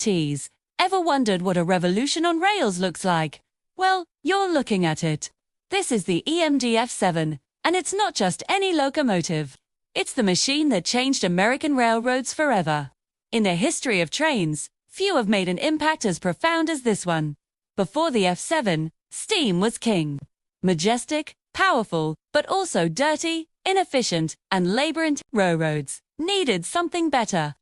Tease. Ever wondered what a revolution on rails looks like? Well, you're looking at it. This is the EMD F7, and it's not just any locomotive. It's the machine that changed American railroads forever. In the history of trains, few have made an impact as profound as this one. Before the F7, steam was king. Majestic, powerful, but also dirty, inefficient, and labor-intensive. Railroads needed something better.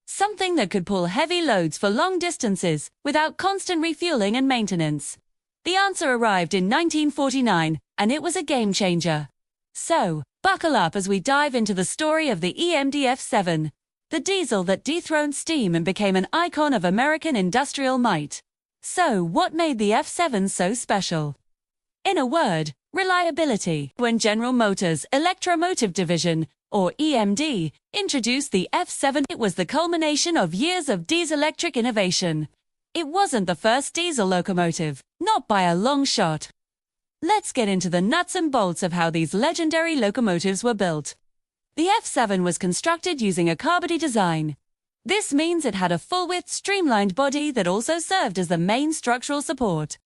Something that could pull heavy loads for long distances without constant refueling and maintenance. The answer arrived in 1949, and it was a game changer. So, buckle up as we dive into the story of the EMD F7, the diesel that dethroned steam and became an icon of American industrial might. So, what made the F7 so special? In a word, reliability. When General Motors' Electro-Motive Division, or EMD, introduced the F7, it was the culmination of years of diesel-electric innovation. It wasn't the first diesel locomotive, not by a long shot. Let's get into the nuts and bolts of how these legendary locomotives were built. The F7 was constructed using a carbody design. This means it had a full-width streamlined body that also served as the main structural support.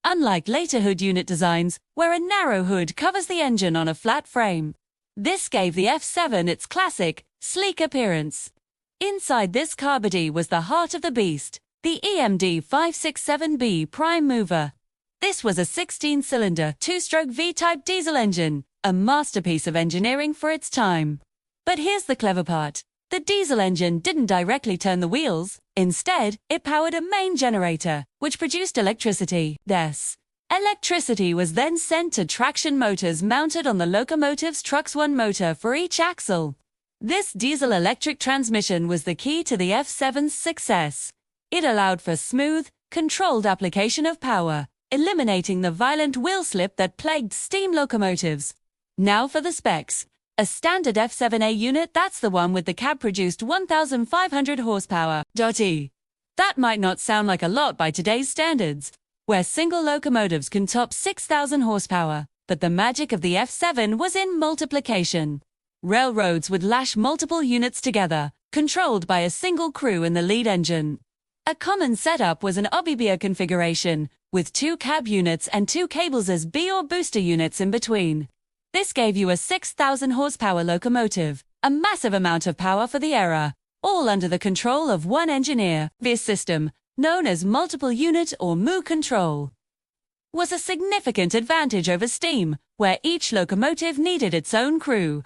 Unlike later hood unit designs, where a narrow hood covers the engine on a flat frame. This gave the F7 its classic, sleek appearance. Inside this carbody was the heart of the beast, the EMD F7 prime mover. This was a 16-cylinder, two-stroke V-type diesel engine, a masterpiece of engineering for its time. But here's the clever part. The diesel engine didn't directly turn the wheels. Instead, it powered a main generator, which produced electricity. This electricity was then sent to traction motors mounted on the locomotive's truck's one motor for each axle. This diesel-electric transmission was the key to the F7's success. It allowed for smooth, controlled application of power, eliminating the violent wheel slip that plagued steam locomotives. Now for the specs. A standard F7A unit, that's the one with the cab, produced 1,500 horsepower. That might not sound like a lot by today's standards, where single locomotives can top 6,000 horsepower, but the magic of the F7 was in multiplication. Railroads would lash multiple units together, controlled by a single crew in the lead engine. A common setup was an obby configuration, with 2 cab units and 2 cables as B or booster units in between. This gave you a 6,000 horsepower locomotive, a massive amount of power for the era, all under the control of one engineer. This system, known as multiple unit or MU control, was a significant advantage over steam, where each locomotive needed its own crew.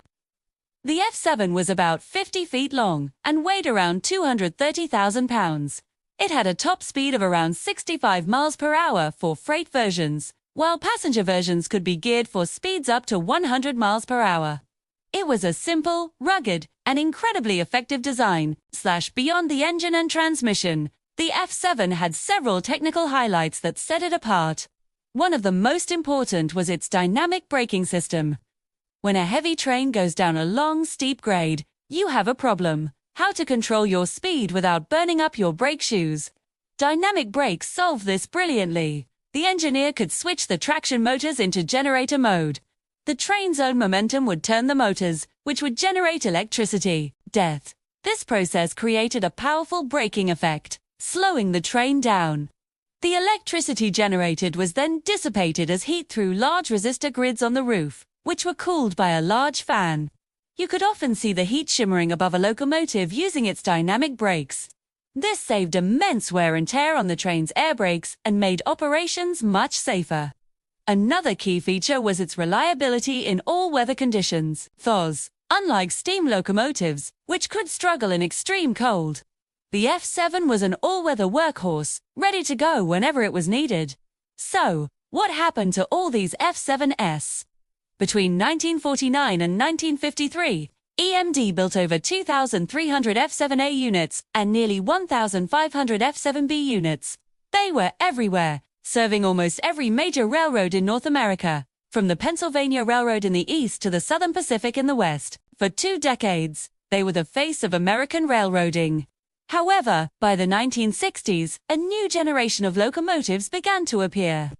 The F7 was about 50 feet long and weighed around 230,000 pounds. It had a top speed of around 65 miles per hour for freight versions, while passenger versions could be geared for speeds up to 100 miles per hour. It was a simple, rugged, and incredibly effective design. Beyond the engine and transmission, the F7 had several technical highlights that set it apart. One of the most important was its dynamic braking system. When a heavy train goes down a long, steep grade, you have a problem: how to control your speed without burning up your brake shoes. Dynamic brakes solved this brilliantly. The engineer could switch the traction motors into generator mode. The train's own momentum would turn the motors, which would generate electricity. This process created a powerful braking effect, slowing the train down. The electricity generated was then dissipated as heat through large resistor grids on the roof, which were cooled by a large fan. You could often see the heat shimmering above a locomotive using its dynamic brakes. This saved immense wear and tear on the train's air brakes and made operations much safer. Another key feature was its reliability in all weather conditions. Unlike steam locomotives, which could struggle in extreme cold, the F7 was an all-weather workhorse, ready to go whenever it was needed. So, what happened to all these F7s? Between 1949 and 1953, EMD built over 2,300 F7A units and nearly 1,500 F7B units. They were everywhere, serving almost every major railroad in North America, from the Pennsylvania Railroad in the east to the Southern Pacific in the west. For 2 decades, they were the face of American railroading. However, by the 1960s, a new generation of locomotives began to appear.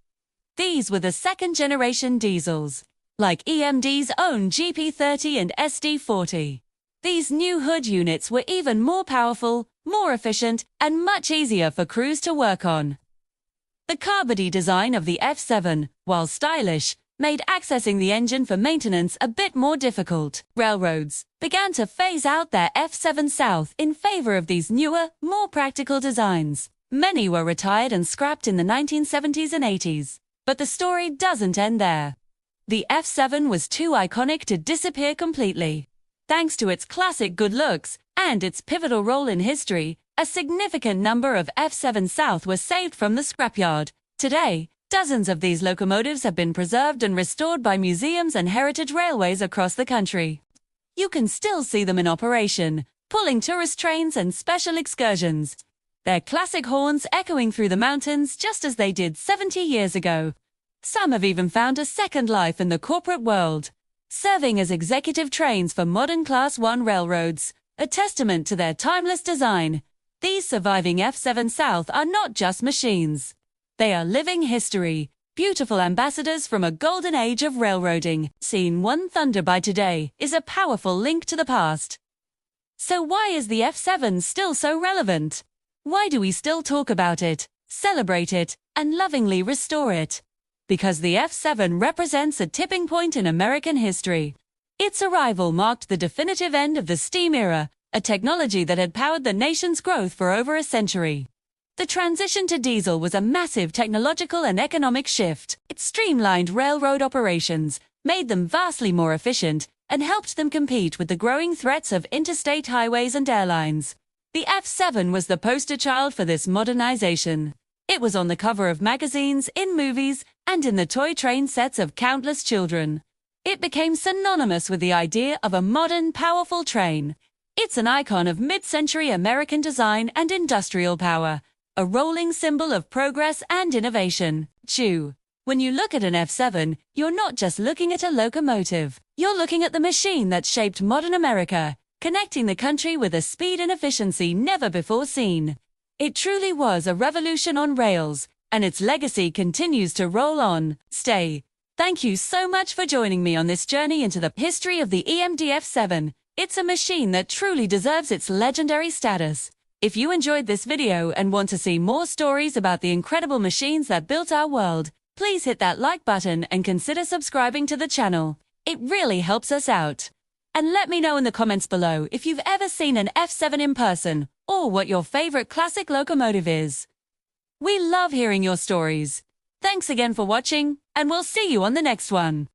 These were the second-generation diesels, like EMD's own GP30 and SD40. These new hood units were even more powerful, more efficient, and much easier for crews to work on. The car-body design of the F7, while stylish, made accessing the engine for maintenance a bit more difficult. Railroads began to phase out their F7 South in favor of these newer, more practical designs. Many were retired and scrapped in the 1970s and 80s. But the story doesn't end there. The F7 was too iconic to disappear completely. Thanks to its classic good looks and its pivotal role in history, a significant number of F7 South were saved from the scrapyard. Today, dozens of these locomotives have been preserved and restored by museums and heritage railways across the country. You can still see them in operation, pulling tourist trains and special excursions. Their classic horns echoing through the mountains just as they did 70 years ago. Some have even found a second life in the corporate world, serving as executive trains for modern Class 1 railroads, a testament to their timeless design. These surviving F7 South are not just machines. They are living history, beautiful ambassadors from a golden age of railroading. Seeing one thunder by today is a powerful link to the past. So why is the F7 still so relevant? Why do we still talk about it, celebrate it, and lovingly restore it? Because the F7 represents a tipping point in American history. Its arrival marked the definitive end of the steam era, a technology that had powered the nation's growth for over a century. The transition to diesel was a massive technological and economic shift. It streamlined railroad operations, made them vastly more efficient, and helped them compete with the growing threats of interstate highways and airlines. The F7 was the poster child for this modernization. It was on the cover of magazines, in movies, and in the toy train sets of countless children. It became synonymous with the idea of a modern, powerful train. It's an icon of mid-century American design and industrial power, a rolling symbol of progress and innovation. When you look at an F7, you're not just looking at a locomotive. You're looking at the machine that shaped modern America, connecting the country with a speed and efficiency never before seen. It truly was a revolution on rails, and its legacy continues to roll on. Thank you so much for joining me on this journey into the history of the EMD F7. It's a machine that truly deserves its legendary status. If you enjoyed this video and want to see more stories about the incredible machines that built our world, please hit that like button and consider subscribing to the channel. It really helps us out. And let me know in the comments below if you've ever seen an F7 in person, or what your favorite classic locomotive is. We love hearing your stories. Thanks again for watching, and we'll see you on the next one.